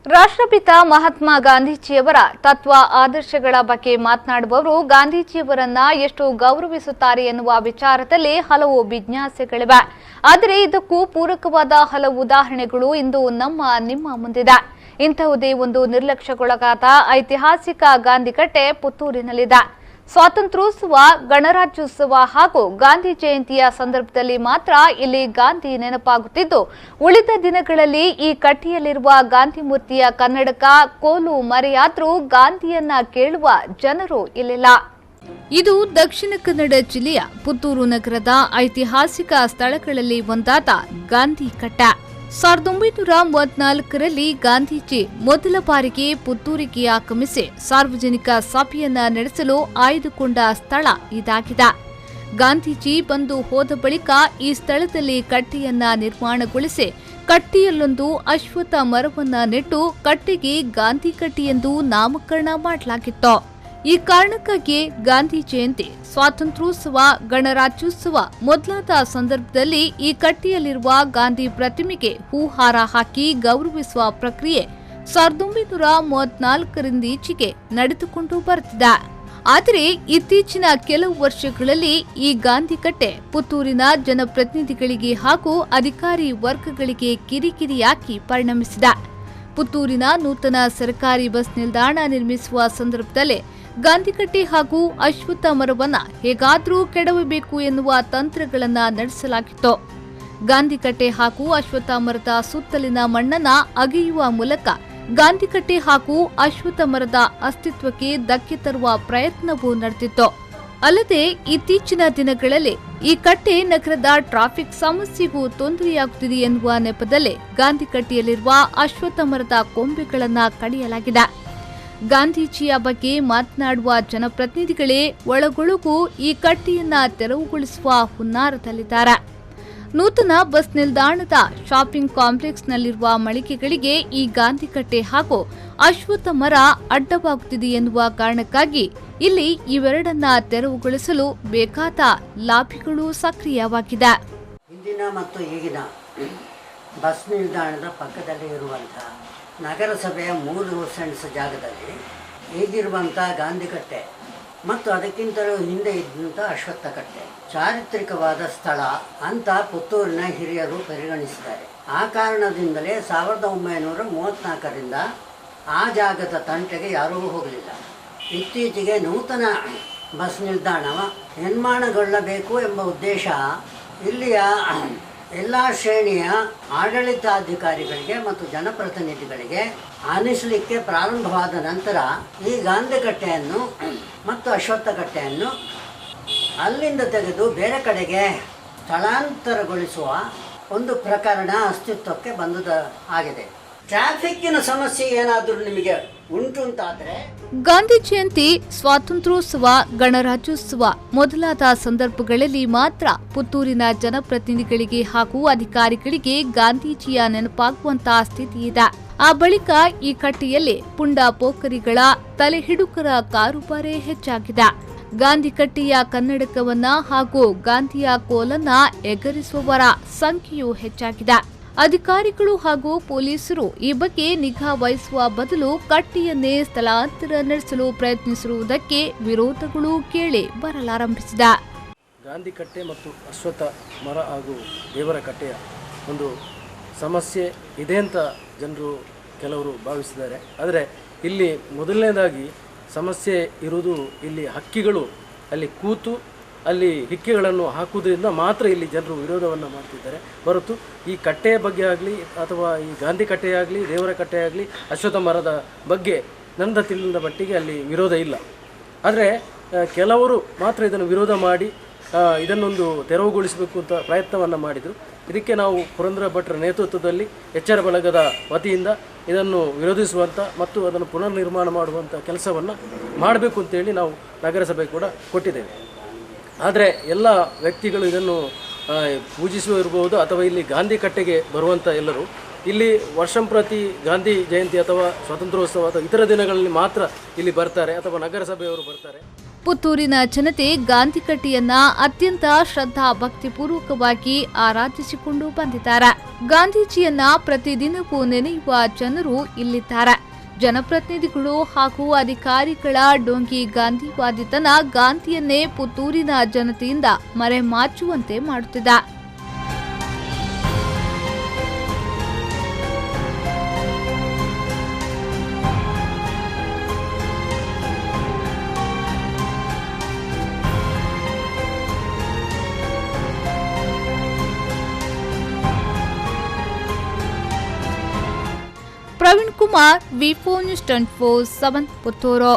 ರಾಷ್ಟ್ರಪಿತ ಮಹಾತ್ಮ ಗಾಂಧೀಜಿಯವರ ತತ್ವ ಆದರ್ಶಗಳ ಬಗ್ಗೆ ಮಾತನಾಡುವವರು ಗಾಂಧೀಜಿಯವರನ್ನ ಎಷ್ಟು ಗೌರವಿಸುತ್ತಾರೆ ಎನ್ನುವ ವಿಚಾರದಲ್ಲಿ ಹಲವು ಜಿಜ್ಞಾಸೆಗಳಿವೆ. ಆದರೆ ಇದಕ್ಕೂ ಪೂರಕವಾದ ಹಲವು ಉದಾಹರಣೆಗಳು ಇಂದು ನಿಮ್ಮ ಮುಂದಿದೆ. ಇಂತಹುದೇ ಒಂದು ನಿರ್ಲಕ್ಷ್ಯಕ್ಕೊಳಗಾದ ಐತಿಹಾಸಿಕ ಗಾಂಧಿಕಟ್ಟೆ ಪುತ್ತೂರಿನಲ್ಲಿದೆ. ಸ್ವಾತಂತ್ರ್ಯೋತ್ಸವ, ಗಣರಾಜ್ಯೋತ್ಸವ ಹಾಗೂ ಗಾಂಧಿ ಜಯಂತಿಯ ಸಂದರ್ಭದಲ್ಲಿ ಮಾತ್ರ ಇಲ್ಲಿ ಗಾಂಧಿ ನೆನಪಾಗುತ್ತಿದ್ದು, ಉಳಿದ ದಿನಗಳಲ್ಲಿ ಈ ಕಟ್ಟೆಯಲ್ಲಿರುವ ಗಾಂಧಿ ಮೂರ್ತಿಯ ಕನ್ನಡಕ ಕೋಲು ಮರೆಯಾದ್ರೂ ಗಾಂಧಿಯನ್ನ ಕೇಳುವ ಜನರು ಇಲ್ಲಿಲ್ಲ. ಇದು ದಕ್ಷಿಣ ಕನ್ನಡ ಜಿಲ್ಲೆಯ ಪುತ್ತೂರು ನಗರದ ಐತಿಹಾಸಿಕ ಸ್ಥಳಗಳಲ್ಲಿ ಒಂದಾದ ಗಾಂಧಿ ಕಟ್ಟ. 1934ರಲ್ಲಿ ಗಾಂಧೀಜಿ ಮೊದಲ ಬಾರಿಗೆ ಪುತ್ತೂರಿಗೆ ಆಗಮಿಸಿ ಸಾರ್ವಜನಿಕ ಸಭೆಯನ್ನ ನಡೆಸಲು ಆಯ್ದುಕೊಂಡ ಸ್ಥಳ ಇದಾಗಿದೆ. ಗಾಂಧೀಜಿ ಬಂದು ಹೋದ ಬಳಿಕ ಈ ಸ್ಥಳದಲ್ಲಿ ಕಟ್ಟೆಯನ್ನ ನಿರ್ಮಾಣಗೊಳಿಸಿ ಕಟ್ಟೆಯಲ್ಲೊಂದು ಅಶ್ವತ್ಥ ಮರವನ್ನ ನೆಟ್ಟು ಕಟ್ಟೆಗೆ ಗಾಂಧಿ ಕಟ್ಟೆ ಎಂದು ನಾಮಕರಣ ಮಾಡಲಾಗಿತ್ತು. ಈ ಕಾರಣಕ್ಕಾಗಿ ಗಾಂಧಿ ಜಯಂತಿ, ಸ್ವಾತಂತ್ರ್ಯೋತ್ಸವ, ಗಣರಾಜ್ಯೋತ್ಸವ ಮೊದಲಾದ ಸಂದರ್ಭದಲ್ಲಿ ಈ ಕಟ್ಟೆಯಲ್ಲಿರುವ ಗಾಂಧಿ ಪ್ರತಿಮೆಗೆ ಹೂಹಾರ ಹಾಕಿ ಗೌರವಿಸುವ ಪ್ರಕ್ರಿಯೆ 1934ರಿಂದೀಚೆಗೆ ನಡೆದುಕೊಂಡು ಬರುತ್ತಿದೆ. ಆದರೆ ಇತ್ತೀಚಿನ ಕೆಲವು ವರ್ಷಗಳಲ್ಲಿ ಈ ಗಾಂಧಿ ಕಟ್ಟೆ ಪುತ್ತೂರಿನ ಜನಪ್ರತಿನಿಧಿಗಳಿಗೆ ಹಾಗೂ ಅಧಿಕಾರಿ ವರ್ಗಗಳಿಗೆ ಕಿರಿಕಿರಿಯಾಗಿ ಪರಿಣಮಿಸಿದೆ. ಪುತ್ತೂರಿನ ನೂತನ ಸರ್ಕಾರಿ ಬಸ್ ನಿಲ್ದಾಣ ನಿರ್ಮಿಸುವ ಸಂದರ್ಭದಲ್ಲೇ ಗಾಂಧಿಕಟ್ಟೆ ಹಾಗೂ ಅಶ್ವತ್ಥ ಮರವನ್ನ ಹೇಗಾದರೂ ಕೆಡವಬೇಕು ಎನ್ನುವ ತಂತ್ರಗಳನ್ನ ನಡೆಸಲಾಗಿತ್ತು. ಗಾಂಧಿಕಟ್ಟೆ ಹಾಗೂ ಅಶ್ವತ್ಥ ಮರದ ಸುತ್ತಲಿನ ಮಣ್ಣನ್ನ ಅಗೆಯುವ ಮೂಲಕ ಗಾಂಧಿಕಟ್ಟೆ ಹಾಗೂ ಅಶ್ವತ್ಥ ಮರದ ಅಸ್ತಿತ್ವಕ್ಕೆ ಧಕ್ಕೆ ತರುವ ಪ್ರಯತ್ನವೂ ನಡೆದಿತ್ತು. ಅಲ್ಲದೆ ಇತ್ತೀಚಿನ ದಿನಗಳಲ್ಲಿ ಈ ಕಟ್ಟೆ ನಗರದ ಟ್ರಾಫಿಕ್ ಸಮಸ್ಯೆಗೂ ತೊಂದರೆಯಾಗುತ್ತಿದೆ ಎನ್ನುವ ನೆಪದಲ್ಲಿ ಗಾಂಧಿಕಟ್ಟೆಯಲ್ಲಿರುವ ಅಶ್ವತ್ಥ ಮರದ ಕೊಂಬೆಗಳನ್ನ ಕಡಿಯಲಾಗಿದೆ. ಗಾಂಧೀಜಿಯ ಬಗ್ಗೆ ಮಾತನಾಡುವ ಜನಪ್ರತಿನಿಧಿಗಳೇ ಒಳಗೊಳಗೂ ಈ ಕಟ್ಟೆಯನ್ನ ತೆರವುಗೊಳಿಸುವ ಹುನ್ನಾರದಲ್ಲಿದ್ದಾರೆ. ನೂತನ ಬಸ್ ನಿಲ್ದಾಣದ ಶಾಪಿಂಗ್ ಕಾಂಪ್ಲೆಕ್ಸ್ನಲ್ಲಿರುವ ಮಳಿಗೆಗಳಿಗೆ ಈ ಗಾಂಧಿಕಟ್ಟೆ ಹಾಗೂ ಅಶ್ವತ್ಥ ಮರ ಅಡ್ಡವಾಗುತ್ತಿದೆ ಎನ್ನುವ ಕಾರಣಕ್ಕಾಗಿ ಇಲ್ಲಿ ಇವೆರಡನ್ನ ತೆರವುಗೊಳಿಸಲು ಬೇಕಾದ ಲಾಬಿಗಳು ಸಕ್ರಿಯವಾಗಿದೆ. ಹಿಂದಿನ ಮತ್ತು ಈಗಿನ ಬಸ್ ನಿಲ್ದಾಣದ ಪಕ್ಕದಲ್ಲಿ ಇರುವಂತಹ ನಗರಸಭೆಯ 3 ಸೆಂಟ್ಸ್ ಜಾಗದಲ್ಲಿ ಈಗಿರುವಂಥ ಗಾಂಧಿಕಟ್ಟೆ ಮತ್ತು ಅದಕ್ಕಿಂತಲೂ ಹಿಂದೆ ಇದ್ದಂಥ ಅಶ್ವತ್ಥ ಕಟ್ಟೆ ಚಾರಿತ್ರಿಕವಾದ ಸ್ಥಳ ಅಂತ ಪುತ್ತೂರಿನ ಹಿರಿಯರು ಪರಿಗಣಿಸಿದ್ದಾರೆ. ಆ ಕಾರಣದಿಂದಲೇ 1934ರಿಂದ ಆ ಜಾಗದ ತಂಟೆಗೆ ಯಾರೂ ಹೋಗಲಿಲ್ಲ. ಇತ್ತೀಚೆಗೆ ನೂತನ ಬಸ್ ನಿಲ್ದಾಣ ನಿರ್ಮಾಣಗೊಳ್ಳಬೇಕು ಎಂಬ ಉದ್ದೇಶ ಇಲ್ಲಿಯ ಎಲ್ಲ ಶ್ರೇಣಿಯ ಆಡಳಿತಾಧಿಕಾರಿಗಳಿಗೆ ಮತ್ತು ಜನಪ್ರತಿನಿಧಿಗಳಿಗೆ ಆನಿಸಲಿಕ್ಕೆ ಪ್ರಾರಂಭವಾದ ನಂತರ ಈ ಗಾಂಧಿಕಟ್ಟೆಯನ್ನು ಮತ್ತು ಅಶ್ವತ್ಥ ಕಟ್ಟೆಯನ್ನು ಅಲ್ಲಿಂದ ತೆಗೆದು ಬೇರೆ ಕಡೆಗೆ ಸ್ಥಳಾಂತರಗೊಳಿಸುವ ಒಂದು ಪ್ರಕರಣ ಅಸ್ತಿತ್ವಕ್ಕೆ ಆಗಿದೆ. ಟ್ರಾಫಿಕ್ಕಿನ ಸಮಸ್ಯೆ ಏನಾದರೂ ನಿಮಗೆ ಉಂಟು ಅಂತಾದರೆ ಗಾಂಧಿ ಜಯಂತಿ, ಸ್ವಾತಂತ್ರ್ಯೋತ್ಸವ, ಗಣರಾಜ್ಯೋತ್ಸವ ಮೊದಲಾದ ಸಂದರ್ಭಗಳಲ್ಲಿ ಮಾತ್ರ ಪುತ್ತೂರಿನ ಜನಪ್ರತಿನಿಧಿಗಳಿಗೆ ಹಾಗೂ ಅಧಿಕಾರಿಗಳಿಗೆ ಗಾಂಧೀಜಿಯ ನೆನಪಾಗುವಂತಹ ಸ್ಥಿತಿ ಇದೆ. ಆ ಬಳಿಕ ಈ ಕಟ್ಟೆಯಲ್ಲಿ ಪುಂಡ ಪೋಖರಿಗಳ ತಲೆಹಿಡುಕರ ಕಾರುಬಾರೇ ಹೆಚ್ಚಾಗಿದೆ. ಗಾಂಧಿ ಕಟ್ಟೆಯ ಕನ್ನಡಕವನ್ನ ಹಾಗೂ ಗಾಂಧಿಯ ಕೋಲನ್ನ ಎಗರಿಸುವವರ ಸಂಖ್ಯೆಯೂ ಹೆಚ್ಚಾಗಿದೆ. ಅಧಿಕಾರಿಗಳು ಹಾಗೂ ಪೊಲೀಸರು ಈ ಬಗ್ಗೆ ನಿಗಾ ವಹಿಸುವ ಬದಲು ಕಟ್ಟೆಯನ್ನೇ ಸ್ಥಳಾಂತರ ನಡೆಸಲು ಪ್ರಯತ್ನಿಸಿರುವುದಕ್ಕೆ ವಿರೋಧಗಳು ಕೇಳಿ ಬರಲಾರಂಭಿಸಿದೆ. ಗಾಂಧಿ ಕಟ್ಟೆ ಮತ್ತು ಅಶ್ವತ್ಥ ಮರ ಹಾಗೂ ದೇವರ ಕಟ್ಟೆಯ ಒಂದು ಸಮಸ್ಯೆ ಇದೆ ಅಂತ ಜನರು ಕೆಲವರು ಭಾವಿಸಿದ್ದಾರೆ. ಆದರೆ ಇಲ್ಲಿ ಮೊದಲನೇದಾಗಿ ಸಮಸ್ಯೆ ಇರುವುದು ಇಲ್ಲಿ ಹಕ್ಕಿಗಳು ಅಲ್ಲಿ ಕೂತು ಅಲ್ಲಿ ಹಿಕ್ಕೆಗಳನ್ನು ಹಾಕುವುದರಿಂದ ಮಾತ್ರ ಇಲ್ಲಿ ಜನರು ವಿರೋಧವನ್ನು ಮಾಡ್ತಿದ್ದಾರೆ ಹೊರತು ಈ ಕಟ್ಟೆಯ ಬಗ್ಗೆ ಆಗಲಿ ಅಥವಾ ಈ ಗಾಂಧಿ ಕಟ್ಟೆಯಾಗಲಿ ದೇವರ ಕಟ್ಟೆಯಾಗಲಿ ಅಶ್ವತ್ಥ ಮರದ ಬಗ್ಗೆ ನನ್ನ ತಿಳಿದ ಮಟ್ಟಿಗೆ ಅಲ್ಲಿ ವಿರೋಧ ಇಲ್ಲ. ಆದರೆ ಕೆಲವರು ಮಾತ್ರ ಇದನ್ನು ವಿರೋಧ ಮಾಡಿ ಇದನ್ನೊಂದು ತೆರವುಗೊಳಿಸಬೇಕು ಅಂತ ಪ್ರಯತ್ನವನ್ನು ಮಾಡಿದರು. ಇದಕ್ಕೆ ನಾವು ಪುರಂದರ ಭಟ್ರ ನೇತೃತ್ವದಲ್ಲಿ ಎಚ್ಚರ ಬಳಗದ ವತಿಯಿಂದ ಇದನ್ನು ವಿರೋಧಿಸುವಂಥ ಮತ್ತು ಅದನ್ನು ಪುನರ್ ನಿರ್ಮಾಣ ಮಾಡುವಂಥ ಕೆಲಸವನ್ನು ಮಾಡಬೇಕು ಅಂತೇಳಿ ನಾವು ನಗರಸಭೆ ಕೂಡ ಕೊಟ್ಟಿದ್ದೇವೆ. ಆದರೆ ಎಲ್ಲ ವ್ಯಕ್ತಿಗಳು ಇದನ್ನು ಪೂಜಿಸುವ ಇರಬಹುದು ಅಥವಾ ಇಲ್ಲಿ ಗಾಂಧಿ ಕಟ್ಟೆಗೆ ಬರುವಂಥ ಎಲ್ಲರೂ ಇಲ್ಲಿ ವರ್ಷಂಪ್ರತಿ ಗಾಂಧಿ ಜಯಂತಿ ಅಥವಾ ಸ್ವಾತಂತ್ರ್ಯೋತ್ಸವ ಅಥವಾ ಇತರ ದಿನಗಳಲ್ಲಿ ಮಾತ್ರ ಇಲ್ಲಿ ಬರ್ತಾರೆ ಅಥವಾ ನಗರಸಭೆಯವರು ಬರ್ತಾರೆ. ಪುತ್ತೂರಿನ ಜನತೆ ಗಾಂಧಿಕಟ್ಟೆಯನ್ನ ಅತ್ಯಂತ ಶ್ರದ್ಧಾ ಭಕ್ತಿಪೂರ್ವಕವಾಗಿ ಆರಾಧಿಸಿಕೊಂಡು ಬಂದಿದ್ದಾರೆ. ಗಾಂಧೀಜಿಯನ್ನ ಪ್ರತಿದಿನವೂ ನೆನೆಯುವ ಜನರು ಇಲ್ಲಿದ್ದಾರೆ. ಜನಪ್ರತಿನಿಧಿಗಳು ಹಾಗೂ ಅಧಿಕಾರಿಗಳ ಡೋಂಗಿ ಗಾಂಧಿವಾದಿತನ ಗಾಂಧಿಯನ್ನೇ ಪುತ್ತೂರಿನ ಜನತೆಯಿಂದ ಮರೆಮಾಚುವಂತೆ ಮಾಡುತ್ತಿದೆ. ಪ್ರವೀಣ್ ಕುಮಾರ್, ವಿ4 ನ್ಯೂಸ್ 24/7 ಪುತ್ತೂರು.